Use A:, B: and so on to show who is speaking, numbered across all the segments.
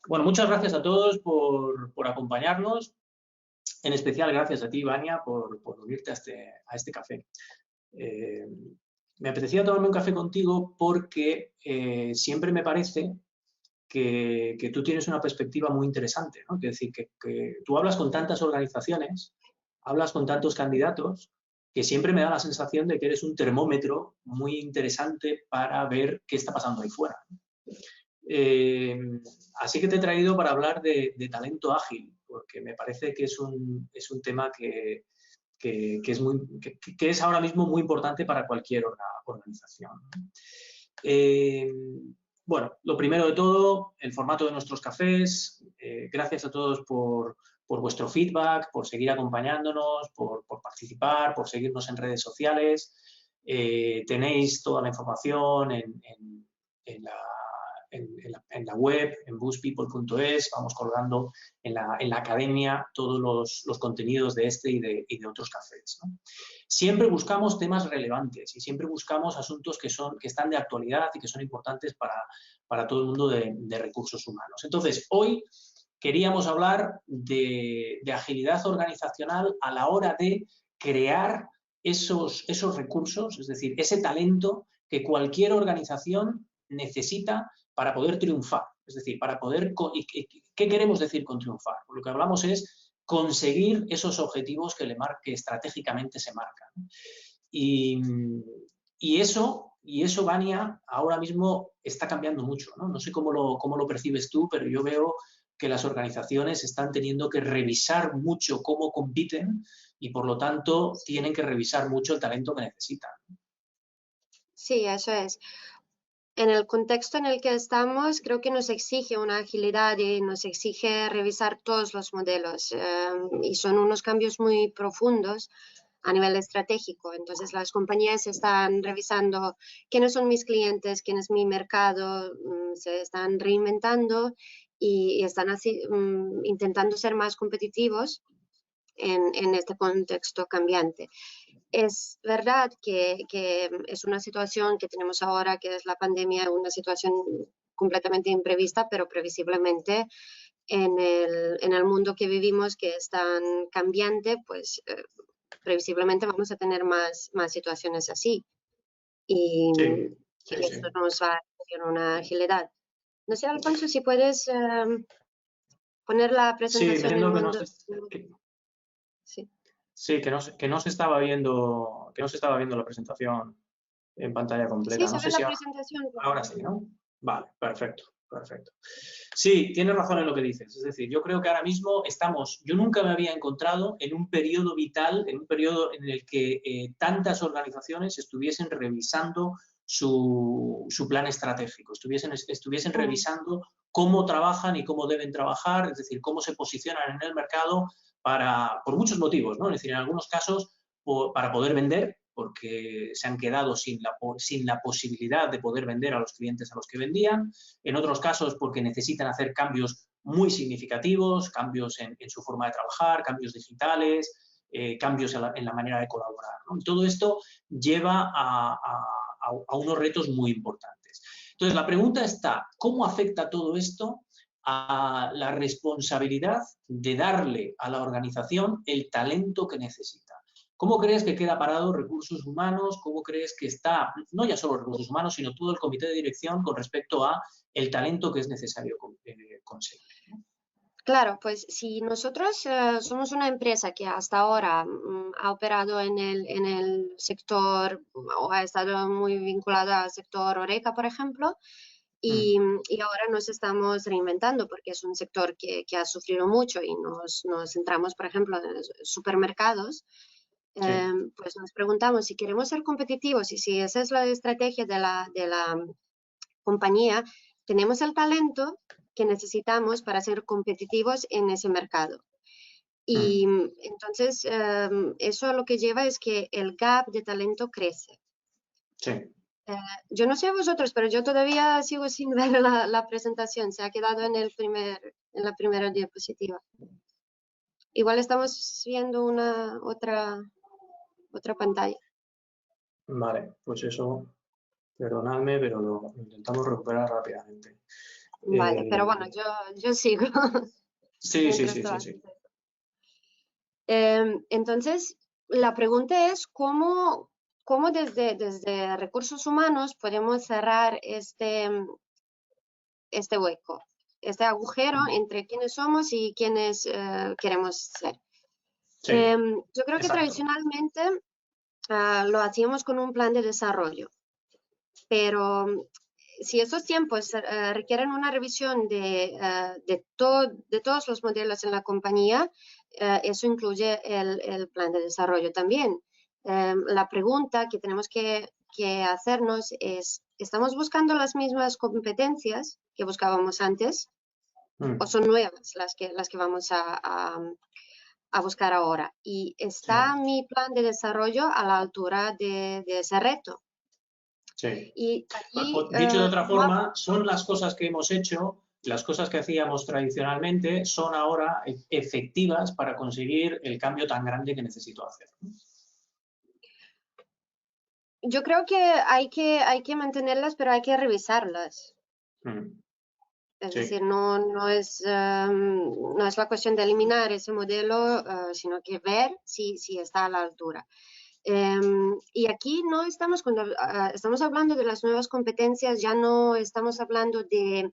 A: Bueno, muchas gracias a todos por acompañarnos. En especial, gracias a ti, Vania, por unirte a este café. Me apetecía tomarme un café contigo porque siempre me parece que tú tienes una perspectiva muy interesante, ¿no? Es decir, que tú hablas con tantas organizaciones, hablas con tantos candidatos, que siempre me da la sensación de que eres un termómetro muy interesante para ver qué está pasando ahí fuera. Eh, Así que te he traído para hablar de talento ágil, porque me parece que es un tema que es ahora mismo muy importante para cualquier organización. Bueno, lo primero de todo, el formato de nuestros cafés. Gracias a todos por vuestro feedback, por seguir acompañándonos, por participar, por seguirnos en redes sociales. Tenéis toda la información en la web, en boostpeople.es. Vamos colgando en la academia todos los contenidos de este y de otros cafés, ¿no? Siempre buscamos temas relevantes y siempre buscamos asuntos que están de actualidad y que son importantes para todo el mundo de recursos humanos. Entonces, hoy queríamos hablar de agilidad organizacional a la hora de crear esos recursos, es decir, ese talento que cualquier organización necesita para poder triunfar. Es decir, para poder... ¿Qué queremos decir con triunfar? Lo que hablamos es conseguir esos objetivos que estratégicamente se marcan. Y eso, Vania, ahora mismo está cambiando mucho, ¿no? No sé cómo lo percibes tú, pero yo veo que las organizaciones están teniendo que revisar mucho cómo compiten y, por lo tanto, tienen que revisar mucho el talento que necesitan.
B: Sí, eso es. En el contexto en el que estamos, creo que nos exige una agilidad y nos exige revisar todos los modelos. Y son unos cambios muy profundos a nivel estratégico. Entonces, las compañías están revisando quiénes son mis clientes, quién es mi mercado, se están reinventando y están intentando ser más competitivos en este contexto cambiante. Es verdad que es una situación que tenemos ahora, que es la pandemia, una situación completamente imprevista, pero previsiblemente en el mundo que vivimos, que es tan cambiante, pues previsiblemente vamos a tener más situaciones así. Y
A: Sí,
B: que
A: sí, sí.
B: esto nos va a requerir una agilidad. No sé, Alfonso, si puedes poner la
A: Sí, me
B: presentación en
A: entiendo
B: mundo. Sí.
A: sí, que no se estaba viendo la presentación en pantalla
B: Sí,
A: completa.
B: se
A: No
B: ve
A: sé
B: la
A: si
B: presentación.
A: ahora sí, ¿no? Vale, perfecto, perfecto. Sí, tienes razón en lo que dices. Es decir, yo creo que ahora mismo yo nunca me había encontrado en un periodo vital, en un periodo en el que tantas organizaciones estuviesen revisando su plan estratégico, estuviesen revisando cómo trabajan y cómo deben trabajar, es decir, cómo se posicionan en el mercado por muchos motivos, ¿no? Es decir, en algunos casos para poder vender, porque se han quedado sin la posibilidad de poder vender a los clientes a los que vendían, en otros casos porque necesitan hacer cambios muy significativos, cambios en su forma de trabajar, cambios digitales, cambios en la manera de colaborar, ¿no? Y todo esto lleva a unos retos muy importantes. Entonces, la pregunta está, ¿cómo afecta todo esto a la responsabilidad de darle a la organización el talento que necesita? ¿Cómo crees que queda parado recursos humanos? ¿Cómo crees que está, no ya solo recursos humanos, sino todo el comité de dirección con respecto a el talento que es necesario conseguir?
B: Claro, pues si nosotros somos una empresa que hasta ahora ha operado en el sector o ha estado muy vinculada al sector Horeca, por ejemplo, y ahora nos estamos reinventando porque es un sector que ha sufrido mucho y nos centramos, por ejemplo, en los supermercados,
A: Sí.
B: pues nos preguntamos si queremos ser competitivos y si esa es la estrategia de la compañía, tenemos el talento que necesitamos para ser competitivos en ese mercado. Y entonces eso lo que lleva es que el gap de talento crece.
A: Sí.
B: Yo no sé vosotros, pero yo todavía sigo sin ver la presentación. Se ha quedado en la primera diapositiva. Igual estamos viendo otra pantalla.
A: Vale, pues eso, perdonadme, pero lo intentamos recuperar rápidamente.
B: Vale, pero bueno, yo sigo.
A: Sí, sí,
B: Mientras
A: sí,
B: tú
A: sí,
B: haces.
A: sí.
B: Entonces, la pregunta es cómo desde recursos humanos podemos cerrar este hueco, este agujero entre quiénes somos y quiénes queremos ser.
A: Sí,
B: Yo creo que
A: exacto.
B: tradicionalmente lo hacíamos con un plan de desarrollo, pero si estos tiempos requieren una revisión de todos los modelos en la compañía, eso incluye el plan de desarrollo también. La pregunta que tenemos que hacernos es, ¿estamos buscando las mismas competencias que buscábamos antes
A: Mm,
B: o son nuevas las que vamos a buscar ahora? ¿Y
A: sí,
B: está mi plan de desarrollo a la altura de ese reto?
A: sí.
B: Y aquí
A: Dicho de otra
B: no.
A: forma, son las cosas que hemos hecho, las cosas que hacíamos tradicionalmente, son ahora efectivas para conseguir el cambio tan grande que necesito hacer.
B: Yo creo que hay que mantenerlas, pero hay que revisarlas.
A: Mm,
B: Es
A: sí,
B: decir, no es la cuestión de eliminar ese modelo, sino que ver si está a la altura. Y aquí no estamos, cuando estamos hablando de las nuevas competencias, ya no estamos hablando de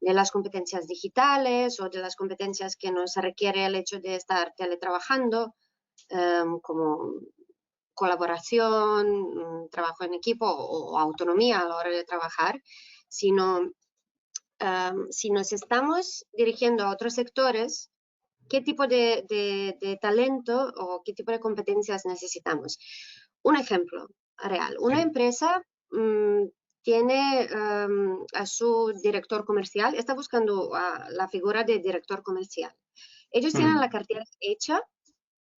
B: las competencias digitales o de las competencias que nos requiere el hecho de estar teletrabajando, como colaboración, trabajo en equipo o autonomía a la hora de trabajar, sino si nos estamos dirigiendo a otros sectores, ¿qué tipo de talento o qué tipo de competencias necesitamos? Un ejemplo real. Una
A: sí.
B: empresa tiene a su director comercial, está buscando la figura de director comercial. Ellos tienen la
A: Mm,
B: cartera hecha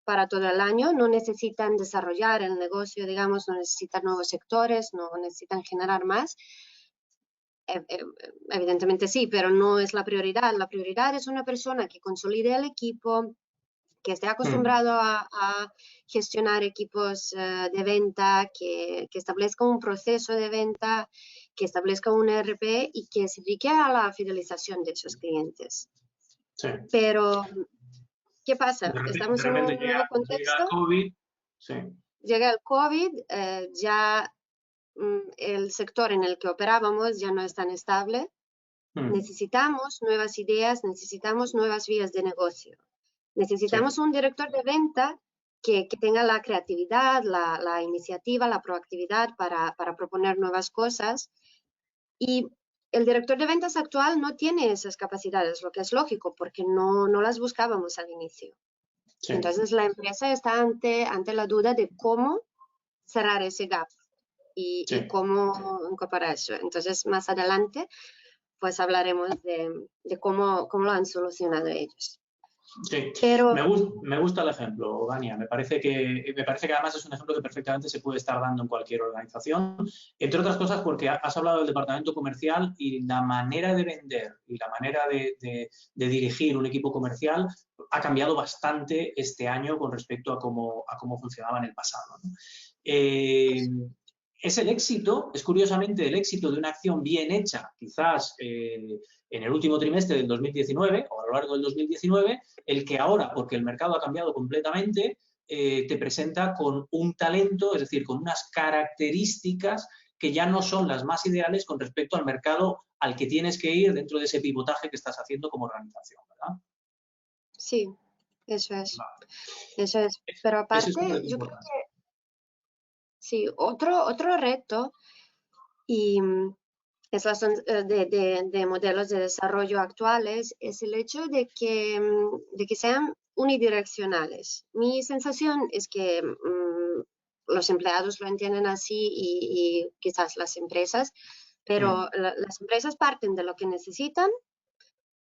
B: para todo el año, no necesitan desarrollar el negocio, digamos, no necesitan nuevos sectores, no necesitan generar más. Evidentemente sí, pero no es la prioridad. La prioridad es una persona que consolide el equipo, que esté
A: mm,
B: acostumbrado a gestionar equipos de venta, que establezca un proceso de venta, que establezca un ERP y que se dedique a la fidelización de esos clientes.
A: sí.
B: Pero, ¿qué pasa?
A: De
B: Estamos en
A: repente
B: un nuevo
A: llega el
B: contexto,
A: COVID. Sí.
B: llega el COVID, ya el sector en el que operábamos ya no es tan estable.
A: Mm,
B: Necesitamos nuevas ideas, necesitamos nuevas vías de negocio. Necesitamos
A: sí,
B: un director de venta que tenga la creatividad, la iniciativa, la proactividad para proponer nuevas cosas. Y el director de ventas actual no tiene esas capacidades, lo que es lógico, porque no las buscábamos al inicio.
A: sí.
B: Entonces la empresa está ante la duda de cómo cerrar ese gap y
A: Sí.
B: cómo incorporar eso. Entonces, más adelante, pues hablaremos de cómo lo han solucionado ellos.
A: Sí,
B: Pero
A: me gusta el ejemplo, Vania. Me parece que además es un ejemplo que perfectamente se puede estar dando en cualquier organización, entre otras cosas porque has hablado del departamento comercial y la manera de vender y la manera de dirigir un equipo comercial ha cambiado bastante este año con respecto a cómo funcionaba en el pasado, ¿no? Es el éxito, es curiosamente el éxito de una acción bien hecha, quizás en el último trimestre del 2019 o a lo largo del 2019, el que ahora, porque el mercado ha cambiado completamente, te presenta con un talento, es decir, con unas características que ya no son las más ideales con respecto al mercado al que tienes que ir dentro de ese pivotaje que estás haciendo como organización, ¿verdad?
B: sí, eso es,
A: Vale.
B: eso es. Pero
A: Eso es
B: aparte,
A: súper
B: yo creo
A: importante.
B: que sí, otro reto y esas son de modelos de desarrollo actuales es el hecho de que sean unidireccionales. Mi sensación es que los empleados lo entienden así y quizás las empresas, pero
A: Mm,
B: las empresas parten de lo que necesitan,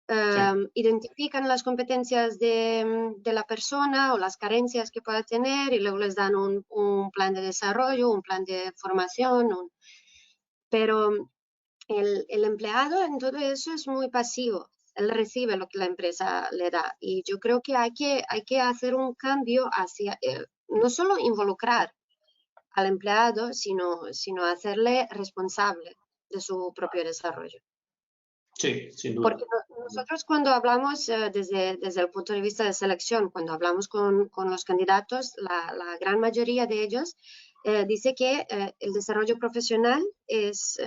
A: sí,
B: identifican las competencias de la persona o las carencias que pueda tener y luego les dan un plan de desarrollo, un plan de formación, pero el empleado en todo eso es muy pasivo. Él recibe lo que la empresa le da. Y yo creo que hay que hacer un cambio hacia, no solo involucrar al empleado, sino hacerle responsable de su propio desarrollo.
A: Sí, sin duda.
B: Porque nosotros cuando hablamos desde el punto de vista de selección, cuando hablamos con los candidatos, la gran mayoría de ellos dice que el desarrollo profesional es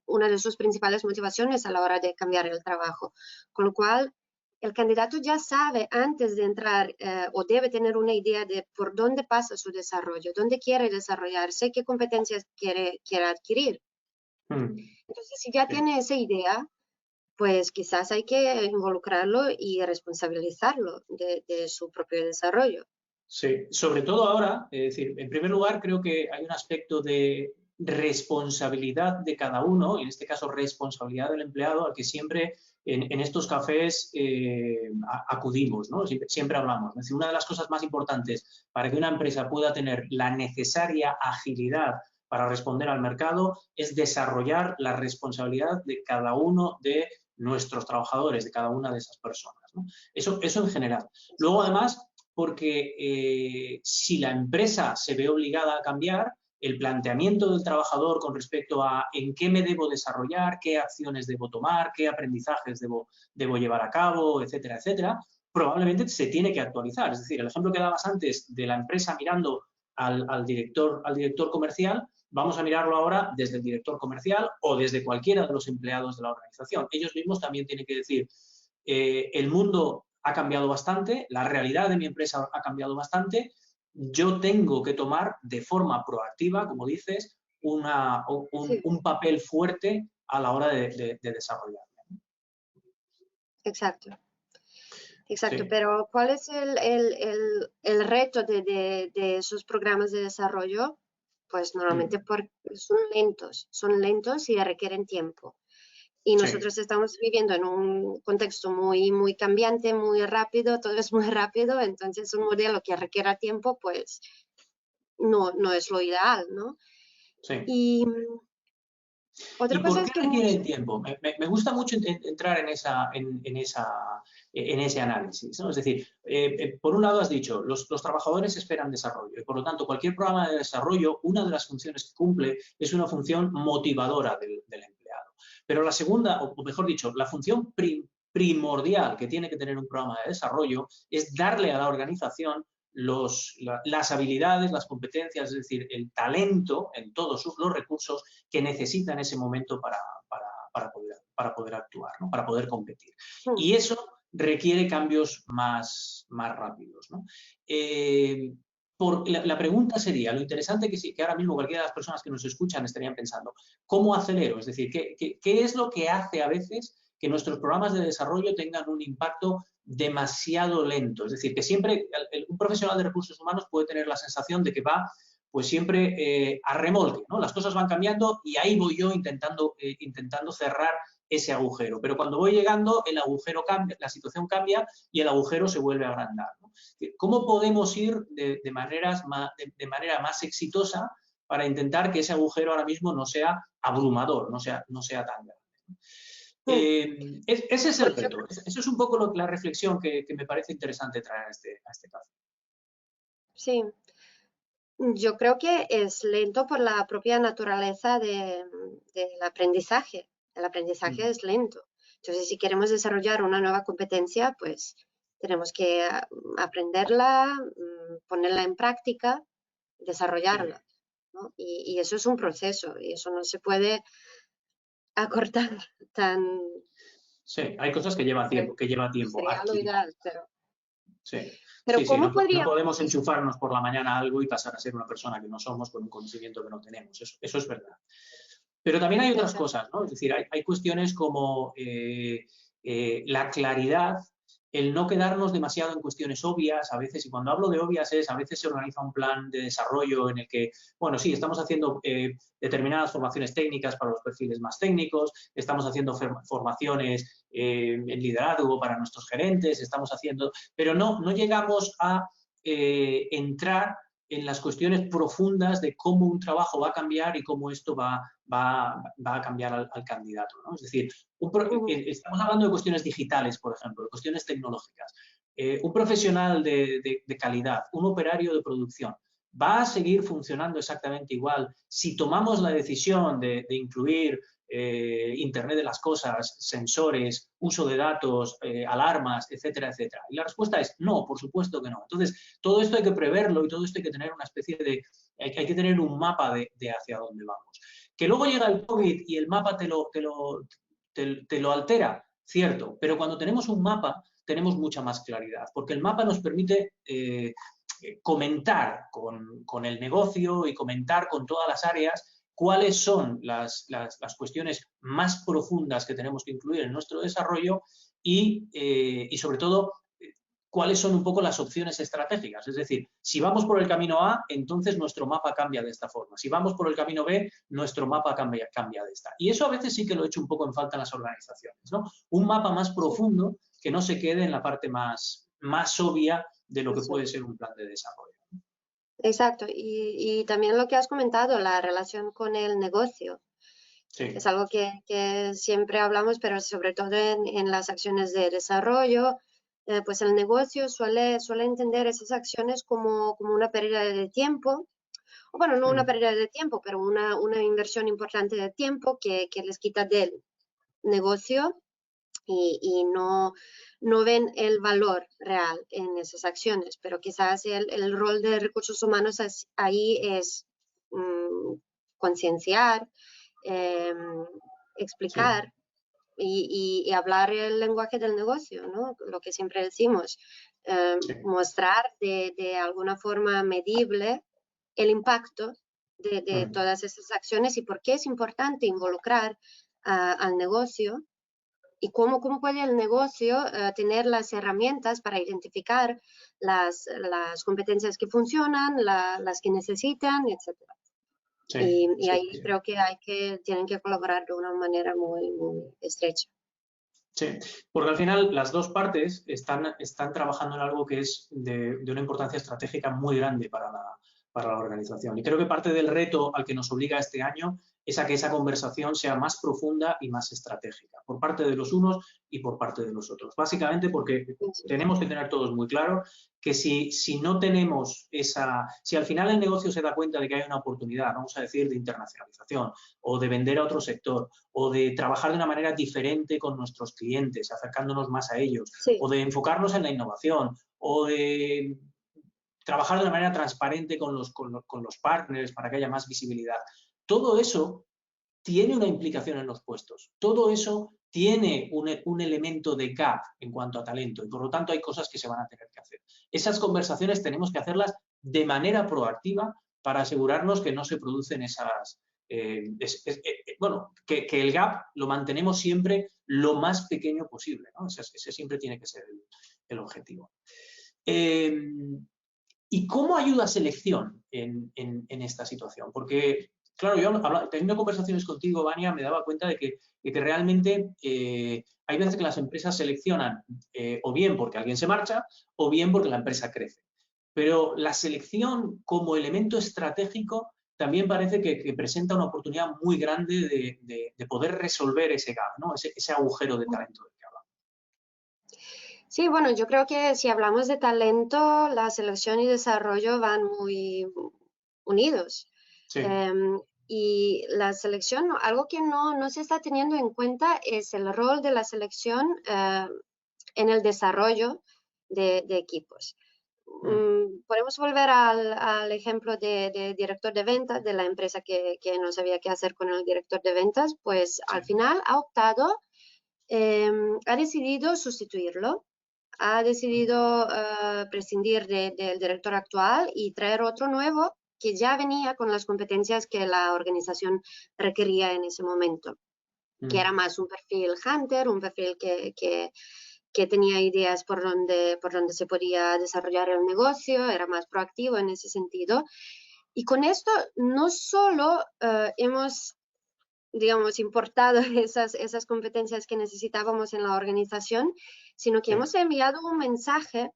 B: una de sus principales motivaciones a la hora de cambiar el trabajo. Con lo cual, el candidato ya sabe antes de entrar o debe tener una idea de por dónde pasa su desarrollo, dónde quiere desarrollarse, qué competencias quiere adquirir. Entonces, si ya tiene esa idea, pues quizás hay que involucrarlo y responsabilizarlo de su propio desarrollo.
A: Sí, sobre todo ahora, es decir, en primer lugar creo que hay un aspecto de responsabilidad de cada uno, y en este caso responsabilidad del empleado, al que siempre en estos cafés acudimos, ¿no? Siempre hablamos. Es decir, una de las cosas más importantes para que una empresa pueda tener la necesaria agilidad para responder al mercado es desarrollar la responsabilidad de cada uno de nuestros trabajadores, de cada una de esas personas, ¿no? Eso en general. Luego, además, porque si la empresa se ve obligada a cambiar, el planteamiento del trabajador con respecto a en qué me debo desarrollar, qué acciones debo tomar, qué aprendizajes debo llevar a cabo, etcétera, etcétera, probablemente se tiene que actualizar. Es decir, el ejemplo que dabas antes de la empresa mirando al director comercial, vamos a mirarlo ahora desde el director comercial o desde cualquiera de los empleados de la organización. Ellos mismos también tienen que decir, el mundo ha cambiado bastante, la realidad de mi empresa ha cambiado bastante, yo tengo que tomar de forma proactiva, como dices, un papel fuerte a la hora de desarrollarme.
B: Exacto. Exacto,
A: Sí.
B: pero ¿cuál es el reto de esos programas de desarrollo? Pues normalmente son lentos y requieren tiempo. Y nosotros estamos viviendo en un contexto muy, muy cambiante, muy rápido, todo es muy rápido, entonces un modelo que requiera tiempo, pues no es lo ideal, ¿no?
A: Sí.
B: Y
A: ¿Y
B: otra cosa
A: por
B: es
A: qué
B: que
A: requiere el tiempo? Me gusta mucho entrar en ese análisis, ¿no? Es decir, por un lado has dicho, los trabajadores esperan desarrollo y por lo tanto cualquier programa de desarrollo, una de las funciones que cumple es una función motivadora del empleado. Pero la segunda, o mejor dicho, la función primordial que tiene que tener un programa de desarrollo es darle a la organización las habilidades, las competencias, es decir, el talento en todos los recursos que necesita en ese momento para poder actuar, ¿no? Para poder competir. Y eso requiere cambios más rápidos, ¿no? La pregunta sería, lo interesante que ahora mismo cualquiera de las personas que nos escuchan estarían pensando, ¿cómo acelero? Es decir, ¿qué es lo que hace a veces que nuestros programas de desarrollo tengan un impacto demasiado lento? Es decir, que siempre un profesional de recursos humanos puede tener la sensación de que va pues siempre a remolque, ¿no? Las cosas van cambiando y ahí voy yo intentando cerrar ese agujero. Pero cuando voy llegando, el agujero cambia, la situación cambia y el agujero se vuelve a agrandar, ¿no? ¿Cómo podemos ir de manera más exitosa para intentar que ese agujero ahora mismo no sea abrumador, no sea tan grande? Ese es el reto. Eso es un poco la reflexión que me parece interesante traer a este caso.
B: Sí, yo creo que es lento por la propia naturaleza del aprendizaje. El aprendizaje es lento. Entonces, si queremos desarrollar una nueva competencia, pues tenemos que aprenderla, ponerla en práctica, desarrollarla, ¿no? Y eso es un proceso y eso no se puede acortar tan...
A: Sí, hay cosas que llevan tiempo
B: Sería lo
A: adquirir.
B: ideal, pero...
A: Sí.
B: Pero
A: Sí,
B: ¿cómo
A: no
B: podríamos...?
A: podemos enchufarnos por la mañana a algo y pasar a ser una persona que no somos con un conocimiento que no tenemos. Eso es verdad. Pero también hay otras cosas, ¿no? Es decir, hay cuestiones como la claridad, el no quedarnos demasiado en cuestiones obvias a veces, y cuando hablo de obvias a veces se organiza un plan de desarrollo en el que, bueno, sí, estamos haciendo determinadas formaciones técnicas para los perfiles más técnicos, estamos haciendo formaciones en liderazgo para nuestros gerentes, pero no llegamos a entrar en las cuestiones profundas de cómo un trabajo va a cambiar y cómo esto va a cambiar al candidato, ¿no? Es decir, estamos hablando de cuestiones digitales, por ejemplo, de cuestiones tecnológicas. Un profesional de calidad, un operario de producción, ¿va a seguir funcionando exactamente igual si tomamos la decisión de incluir Internet de las cosas, sensores, uso de datos, alarmas, etcétera, etcétera? Y la respuesta es no, por supuesto que no. Entonces, todo esto hay que preverlo y todo esto hay que tener una especie de, hay que tener un mapa de hacia dónde vamos. Que luego llega el COVID y el mapa te lo altera, cierto, pero cuando tenemos un mapa tenemos mucha más claridad, porque el mapa nos permite comentar con el negocio y comentar con todas las áreas cuáles son las cuestiones más profundas que tenemos que incluir en nuestro desarrollo y sobre todo, cuáles son un poco las opciones estratégicas. Es decir, si vamos por el camino A, entonces nuestro mapa cambia de esta forma. Si vamos por el camino B, nuestro mapa cambia de esta. Y eso a veces sí que lo he hecho un poco en falta en las organizaciones, ¿no? Un mapa más profundo que no se quede en la parte más obvia de lo que puede ser un plan de desarrollo.
B: Exacto. Y también lo que has comentado, la relación con el negocio.
A: Sí.
B: Es algo que siempre hablamos, pero sobre todo en las acciones de desarrollo, pues el negocio suele entender esas acciones como una pérdida de tiempo. O bueno, no una pérdida de tiempo, pero una inversión importante de tiempo que les quita del negocio y no ven el valor real en esas acciones. Pero quizás el rol de recursos humanos ahí es concienciar, explicar y hablar el lenguaje del negocio, ¿no? Lo que siempre decimos, mostrar de alguna forma medible el impacto de todas esas acciones y por qué es importante involucrar al negocio y cómo puede el negocio tener las herramientas para identificar las competencias que funcionan, las que necesitan, etc. Y ahí creo que tienen que colaborar de una manera muy, muy estrecha.
A: Sí, porque al final las dos partes están trabajando en algo que es de una importancia estratégica muy grande para la organización. Y creo que parte del reto al que nos obliga este año es a que esa conversación sea más profunda y más estratégica, por parte de los unos y por parte de los otros. Básicamente porque tenemos que tener todos muy claro que si no tenemos si al final el negocio se da cuenta de que hay una oportunidad, vamos a decir, de internacionalización o de vender a otro sector o de trabajar de una manera diferente con nuestros clientes, acercándonos más a ellos, o de enfocarnos en la innovación, o de trabajar de una manera transparente con los partners para que haya más visibilidad. Todo eso tiene una implicación en los puestos. Todo eso tiene un elemento de gap en cuanto a talento y por lo tanto hay cosas que se van a tener que hacer. Esas conversaciones tenemos que hacerlas de manera proactiva para asegurarnos que no se producen esas... bueno, que el gap lo mantenemos siempre lo más pequeño posible, ¿no? Ese siempre tiene que ser el objetivo. ¿Y cómo ayuda selección en esta situación? Porque, claro, yo teniendo conversaciones contigo, Vania, me daba cuenta de que realmente hay veces que las empresas seleccionan o bien porque alguien se marcha o bien porque la empresa crece. Pero la selección como elemento estratégico también parece que presenta una oportunidad muy grande de poder resolver ese gap, ¿no? Ese agujero de talento del que hablamos.
B: Sí, bueno, yo creo que si hablamos de talento, la selección y desarrollo van muy unidos.
A: Sí.
B: Y la selección, algo que no se está teniendo en cuenta es el rol de la selección en el desarrollo de equipos. Podemos volver al ejemplo de director de ventas de la empresa que no sabía qué hacer con el director de ventas, pues al final ha optado, ha decidido sustituirlo, ha decidido prescindir del director actual y traer otro nuevo que ya venía con las competencias que la organización requería en ese momento, que era más un perfil hunter, un perfil que tenía ideas por donde se podía desarrollar el negocio, era más proactivo en ese sentido. Y con esto no solo hemos, digamos, importado esas competencias que necesitábamos en la organización, sino que hemos enviado un mensaje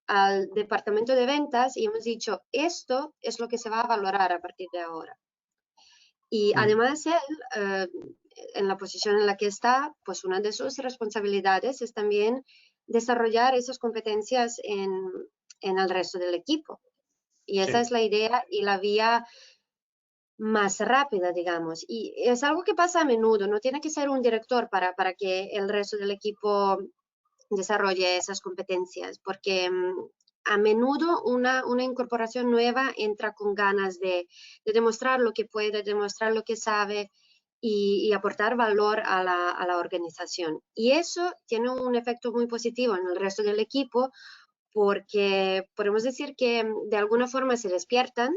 B: al departamento de ventas y hemos dicho, esto es lo que se va a valorar a partir de ahora. Y además él, en la posición en la que está, pues una de sus responsabilidades es también desarrollar esas competencias en el resto del equipo. Y esa es la idea y la vía más rápida, digamos. Y es algo que pasa a menudo, no tiene que ser un director para que el resto del equipo desarrolle esas competencias, porque a menudo una incorporación nueva entra con ganas de demostrar lo que puede, demostrar lo que sabe y aportar valor a la organización. Y eso tiene un efecto muy positivo en el resto del equipo, porque podemos decir que de alguna forma se despiertan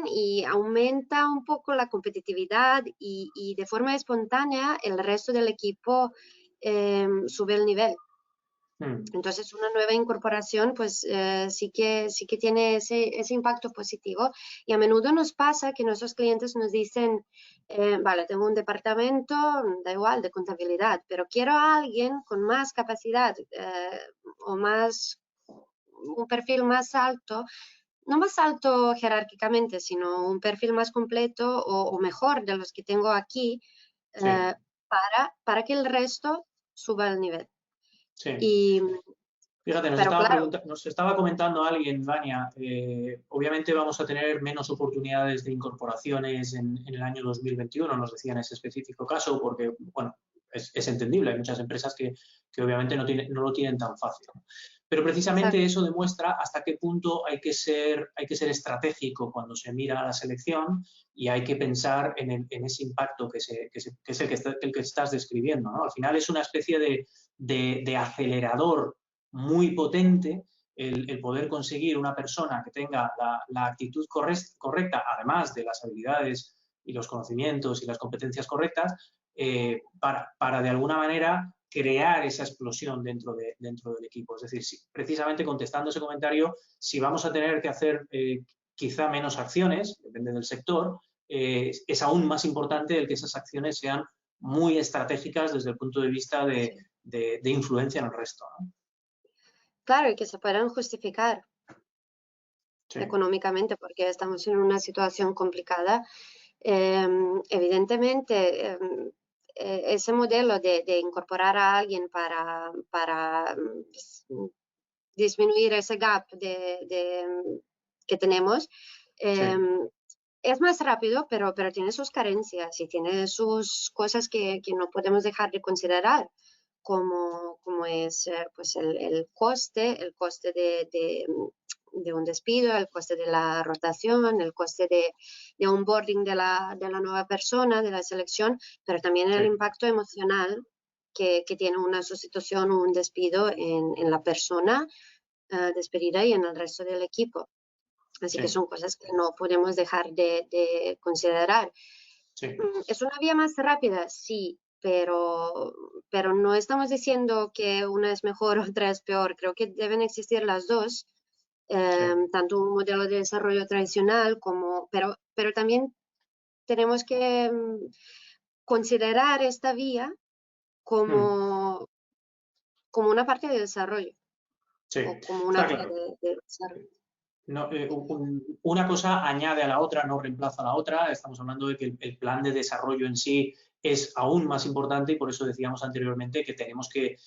B: y aumenta un poco la competitividad y de forma espontánea el resto del equipo sube el nivel. Entonces, una nueva incorporación, pues sí que tiene ese impacto positivo. Y a menudo nos pasa que nuestros clientes nos dicen, vale, tengo un departamento, da igual, de contabilidad, pero quiero a alguien con más capacidad o un perfil más alto, no más alto jerárquicamente, sino un perfil más completo o mejor de los que tengo aquí,
A: Sí.
B: para que el resto suba el nivel.
A: Sí.
B: Y,
A: Fíjate,
B: pero claro,
A: nos estaba comentando alguien, Vania, obviamente vamos a tener menos oportunidades de incorporaciones en el año 2021, nos decía en ese específico caso, porque, bueno, es entendible, hay muchas empresas que obviamente no lo tienen tan fácil. Pero precisamente
B: exacto.
A: eso demuestra hasta qué punto hay que ser estratégico cuando se mira a la selección y hay que pensar en ese impacto que es el que estás describiendo, ¿no? Al final es una especie de acelerador muy potente el poder conseguir una persona que tenga la actitud correcta, además de las habilidades y los conocimientos y las competencias correctas, para de alguna manera crear esa explosión dentro del equipo. Es decir, precisamente contestando ese comentario, si vamos a tener que hacer quizá menos acciones, depende del sector, es aún más importante el que esas acciones sean muy estratégicas desde el punto de vista de influencia en el resto, ¿no?
B: Claro, y que se puedan justificar
A: Sí.
B: económicamente porque estamos en una situación complicada. Evidentemente, ese modelo de incorporar a alguien para disminuir ese gap que tenemos
A: Sí.
B: es más rápido, pero tiene sus carencias y tiene sus cosas que no podemos dejar de considerar, como es pues el coste de un despido, el coste de la rotación, el coste de onboarding de la nueva persona, de la selección, pero también el
A: Sí.
B: impacto emocional que tiene una sustitución o un despido en la persona despedida y en el resto del equipo. Así que
A: Sí.
B: son cosas que no podemos dejar de considerar.
A: Sí.
B: ¿Es una vía más rápida? Sí, pero no estamos diciendo que una es mejor, otra es peor. Creo que deben existir las dos,
A: Sí.
B: tanto un modelo de desarrollo tradicional pero también tenemos que considerar esta vía como, como una parte de desarrollo
A: Sí.
B: o como una
A: Está
B: vía
A: claro.
B: de desarrollo.
A: No, una cosa añade a la otra, no reemplaza a la otra. Estamos hablando de que el plan de desarrollo en sí es aún más importante y por eso decíamos anteriormente que tenemos que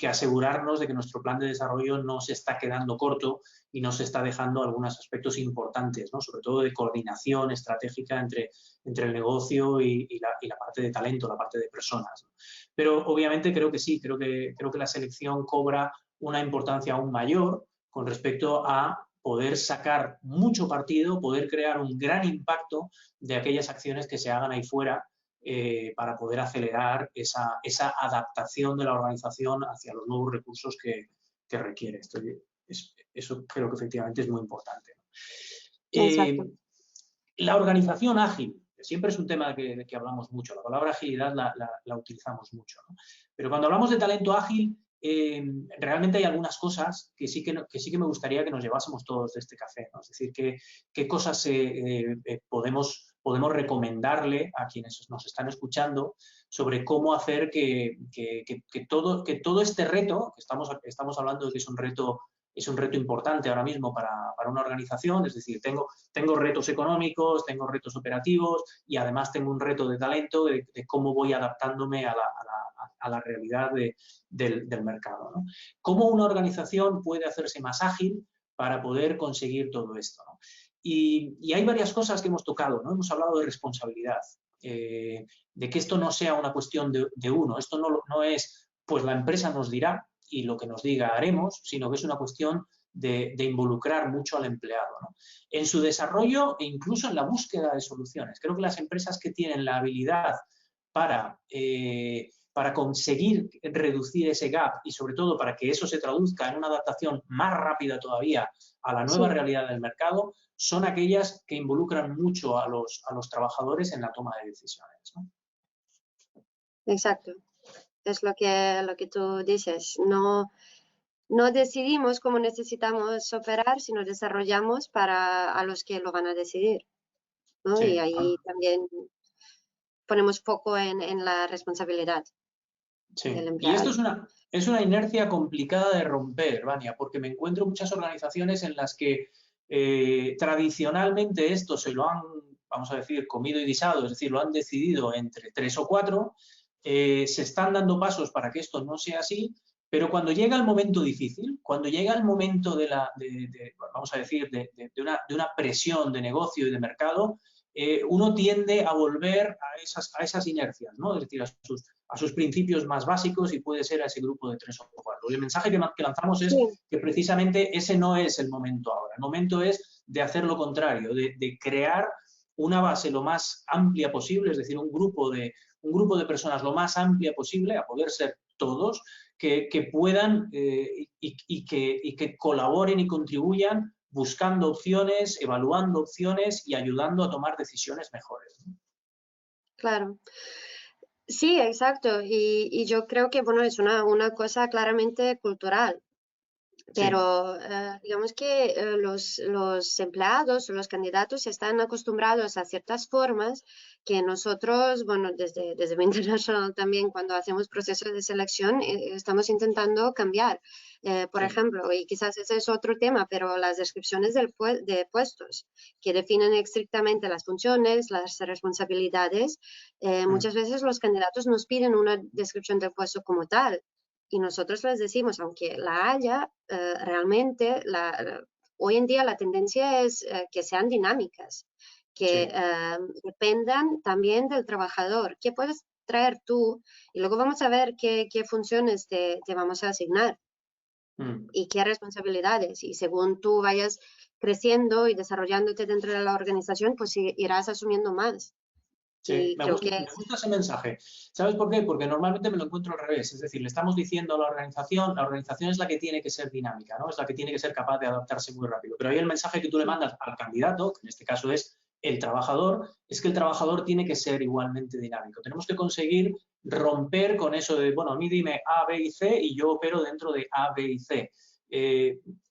A: asegurarnos de que nuestro plan de desarrollo no se está quedando corto y no se está dejando algunos aspectos importantes, ¿no? Sobre todo de coordinación estratégica entre el negocio y la parte de talento, la parte de personas, ¿no? Pero obviamente creo que sí, creo que la selección cobra una importancia aún mayor con respecto a poder sacar mucho partido, poder crear un gran impacto de aquellas acciones que se hagan ahí fuera para poder acelerar esa adaptación de la organización hacia los nuevos recursos que requiere. Eso creo que efectivamente es muy importante.
B: Exacto.
A: La organización ágil, que siempre es un tema de que hablamos mucho, la palabra agilidad la utilizamos mucho, ¿no? Pero cuando hablamos de talento ágil, realmente hay algunas cosas que sí que me gustaría que nos llevásemos todos de este café, ¿no? Es decir, qué cosas podemos recomendarle a quienes nos están escuchando sobre cómo hacer que todo este reto, que estamos hablando de que es un reto importante ahora mismo para una organización, es decir, tengo retos económicos, tengo retos operativos y además tengo un reto de talento de cómo voy adaptándome a la realidad del mercado, ¿no? ¿Cómo una organización puede hacerse más ágil para poder conseguir todo esto, ¿no? Y hay varias cosas que hemos tocado, ¿no? Hemos hablado de responsabilidad, de que esto no sea una cuestión de uno, esto no es, pues la empresa nos dirá y lo que nos diga haremos, sino que es una cuestión de involucrar mucho al empleado, ¿no? En su desarrollo e incluso en la búsqueda de soluciones. Creo que las empresas que tienen la habilidad para conseguir reducir ese gap y sobre todo para que eso se traduzca en una adaptación más rápida todavía a la nueva realidad del mercado, son aquellas que involucran mucho a los trabajadores en la toma de decisiones, ¿no?
B: Exacto. Es lo que tú dices. No decidimos cómo necesitamos operar, sino desarrollamos a los que lo van a decidir, ¿no?
A: Sí.
B: Y ahí también ponemos foco en la responsabilidad del
A: Sí, y esto
B: empleado.
A: es una inercia complicada de romper, Vania, porque me encuentro muchas organizaciones en las que tradicionalmente esto se lo han, vamos a decir, comido y guisado, es decir, lo han decidido entre 3 o 4, se están dando pasos para que esto no sea así, pero cuando llega el momento difícil, cuando llega el momento vamos a decir, de una presión de negocio y de mercado, uno tiende a volver a esas inercias, ¿no? Es decir, a sus principios más básicos y puede ser a ese grupo de 3 o 4. Y el mensaje que lanzamos es que precisamente ese no es el momento ahora. El momento es de hacer lo contrario, de crear una base lo más amplia posible, es decir, un grupo de personas lo más amplia posible, a poder ser todos, que puedan y que colaboren y contribuyan buscando opciones, evaluando opciones y ayudando a tomar decisiones mejores, ¿no?
B: Claro. Sí, exacto. Y yo creo que, bueno, es una cosa claramente cultural. Pero digamos que los empleados o los candidatos están acostumbrados a ciertas formas que nosotros, bueno, desde International también cuando hacemos procesos de selección, estamos intentando cambiar. Por ejemplo, y quizás ese es otro tema, pero las descripciones de puestos que definen estrictamente las funciones, las responsabilidades, muchas veces los candidatos nos piden una descripción del puesto como tal. Y nosotros les decimos, aunque la haya, realmente hoy en día la tendencia es que sean dinámicas, que dependan también del trabajador. ¿Qué puedes traer tú? Y luego vamos a ver qué funciones te vamos a asignar y qué responsabilidades. Y según tú vayas creciendo y desarrollándote dentro de la organización, pues irás asumiendo más.
A: Sí,
B: Y creo que
A: me gusta ese mensaje. ¿Sabes por qué? Porque normalmente me lo encuentro al revés. Es decir, le estamos diciendo a la organización es la que tiene que ser dinámica, ¿no? Es la que tiene que ser capaz de adaptarse muy rápido. Pero ahí el mensaje que tú le mandas al candidato, que en este caso es el trabajador, es que el trabajador tiene que ser igualmente dinámico. Tenemos que conseguir romper con eso de, bueno, a mí dime A, B y C y yo opero dentro de A, B y C.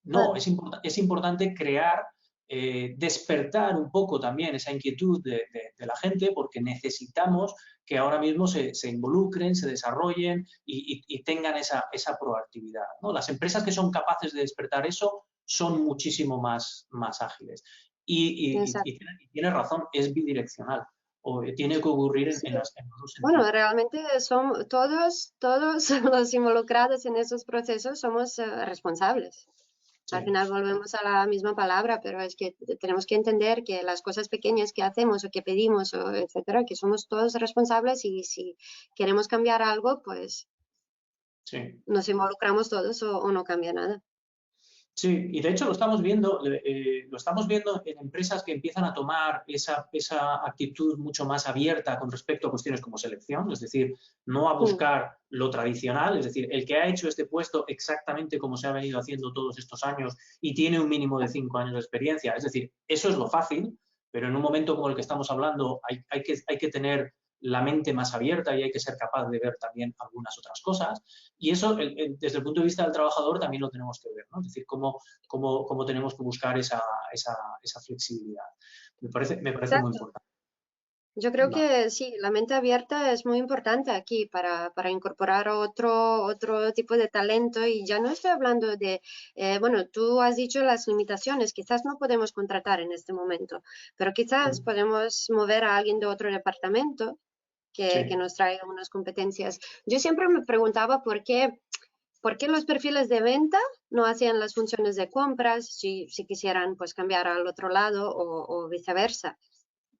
A: No, es importante crear despertar un poco también esa inquietud de la gente porque necesitamos que ahora mismo se involucren, se desarrollen y tengan esa proactividad, ¿no? Las empresas que son capaces de despertar eso son muchísimo más ágiles. Y tienes razón, es bidireccional. O tiene que ocurrir en los dos sentidos.
B: Bueno, realmente son todos los involucrados en esos procesos somos responsables. Al final volvemos a la misma palabra, pero es que tenemos que entender que las cosas pequeñas que hacemos o que pedimos, o etcétera, que somos todos responsables y si queremos cambiar algo, pues nos involucramos todos o no cambia nada.
A: Sí, y de hecho lo estamos viendo en empresas que empiezan a tomar esa actitud mucho más abierta con respecto a cuestiones como selección, es decir, no a buscar lo tradicional, es decir, el que ha hecho este puesto exactamente como se ha venido haciendo todos estos años y tiene un mínimo de 5 años de experiencia, es decir, eso es lo fácil, pero en un momento como el que estamos hablando hay que tener la mente más abierta y hay que ser capaz de ver también algunas otras cosas. Y eso, desde el punto de vista del trabajador, también lo tenemos que ver, ¿no? Es decir, cómo tenemos que buscar esa flexibilidad. Me parece muy importante.
B: Yo creo que sí, la mente abierta es muy importante aquí para incorporar otro tipo de talento y ya no estoy hablando de, bueno, tú has dicho las limitaciones, quizás no podemos contratar en este momento, pero quizás podemos mover a alguien de otro departamento que nos traiga unas competencias. Yo siempre me preguntaba por qué ¿por qué los perfiles de venta no hacían las funciones de compras si quisieran pues cambiar al otro lado o viceversa?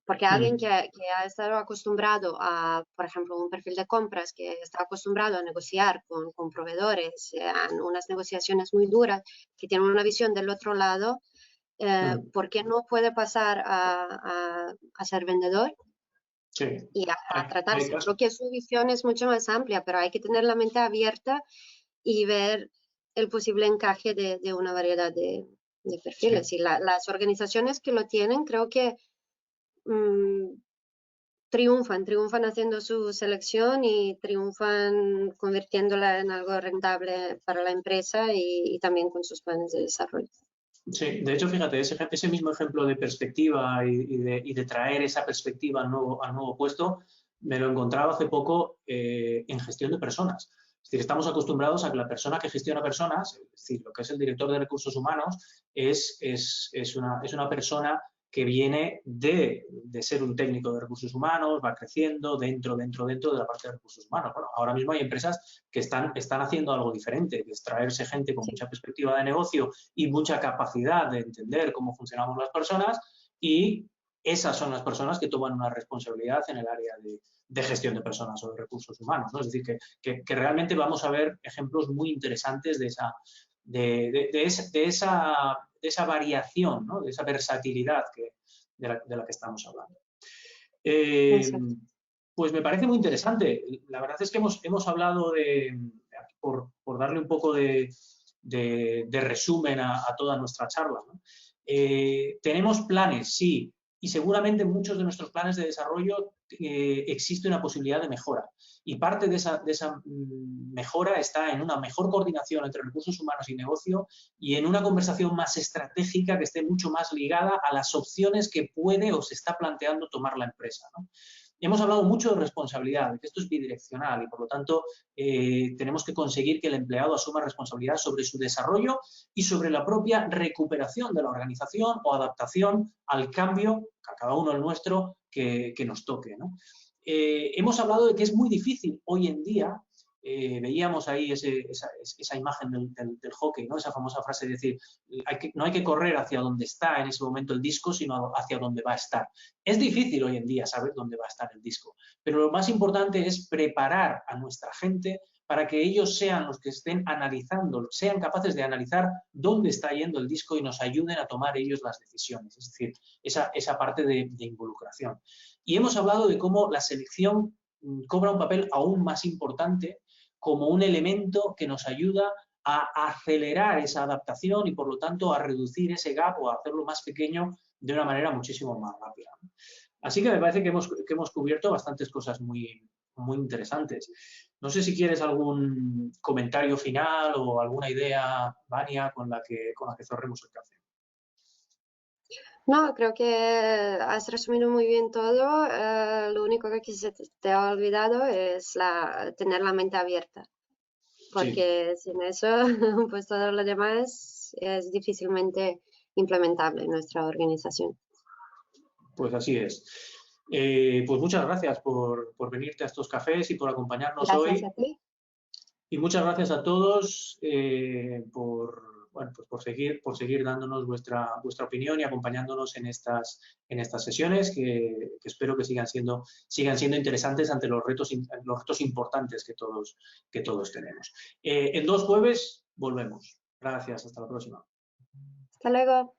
B: Porque alguien que ha estado acostumbrado a, por ejemplo, un perfil de compras, que está acostumbrado a negociar con proveedores, en unas negociaciones muy duras, que tiene una visión del otro lado, ¿por qué no puede pasar a ser vendedor?
A: Sí.
B: Y a tratarse?
A: casos.
B: Creo que su visión es mucho más amplia, pero hay que tener la mente abierta y ver el posible encaje de una variedad de perfiles.
A: Sí.
B: Y las organizaciones que lo tienen, creo que triunfan haciendo su selección y triunfan convirtiéndola en algo rentable para la empresa y también con sus planes de desarrollo.
A: Sí, de hecho, fíjate, ese mismo ejemplo de perspectiva y de traer esa perspectiva al nuevo puesto, me lo encontraba hace poco en gestión de personas. Es decir, estamos acostumbrados a que la persona que gestiona personas, es decir, lo que es el director de recursos humanos, es una persona que viene de ser un técnico de recursos humanos, va creciendo dentro de la parte de recursos humanos. Bueno, ahora mismo hay empresas que están haciendo algo diferente, que es traerse gente con mucha perspectiva de negocio y mucha capacidad de entender cómo funcionamos las personas, y esas son las personas que toman una responsabilidad en el área de gestión de personas o de recursos humanos, ¿no? Es decir, que realmente vamos a ver ejemplos muy interesantes de esa variación, ¿no? De esa versatilidad de la que estamos hablando. Pues me parece muy interesante. La verdad es que hemos hablado por darle un poco de resumen a toda nuestra charla, ¿no? Tenemos planes, sí, y seguramente en muchos de nuestros planes de desarrollo existe una posibilidad de mejora. Y parte de esa mejora está en una mejor coordinación entre recursos humanos y negocio y en una conversación más estratégica que esté mucho más ligada a las opciones que puede o se está planteando tomar la empresa, ¿no? Hemos hablado mucho de responsabilidad, de que esto es bidireccional y, por lo tanto, tenemos que conseguir que el empleado asuma responsabilidad sobre su desarrollo y sobre la propia recuperación de la organización o adaptación al cambio, a cada uno el nuestro, que nos toque, ¿no? Hemos hablado de que es muy difícil hoy en día. Veíamos ahí esa imagen del hockey, ¿no? Esa famosa frase de decir, no hay que correr hacia donde está en ese momento el disco, sino hacia donde va a estar. Es difícil hoy en día saber dónde va a estar el disco, pero lo más importante es preparar a nuestra gente para que ellos sean los que estén analizando, sean capaces de analizar dónde está yendo el disco y nos ayuden a tomar ellos las decisiones. Es decir, esa parte de involucración. Y hemos hablado de cómo la selección cobra un papel aún más importante como un elemento que nos ayuda a acelerar esa adaptación y, por lo tanto, a reducir ese gap o a hacerlo más pequeño de una manera muchísimo más rápida. Así que me parece que hemos cubierto bastantes cosas muy, muy interesantes. No sé si quieres algún comentario final o alguna idea, Vania, con la que cerremos el café.
B: No, creo que has resumido muy bien todo. Lo único que se te ha olvidado es tener la mente abierta, porque sí, sin eso, pues todo lo demás es difícilmente implementable en nuestra organización.
A: Pues así es. Pues muchas gracias por venirte a estos cafés y por acompañarnos hoy.
B: Gracias a ti.
A: Y muchas gracias a todos por seguir dándonos vuestra opinión y acompañándonos en estas sesiones que espero que sigan siendo interesantes ante los retos importantes que todos tenemos. En 2 jueves volvemos. Gracias, hasta la próxima.
B: Hasta luego.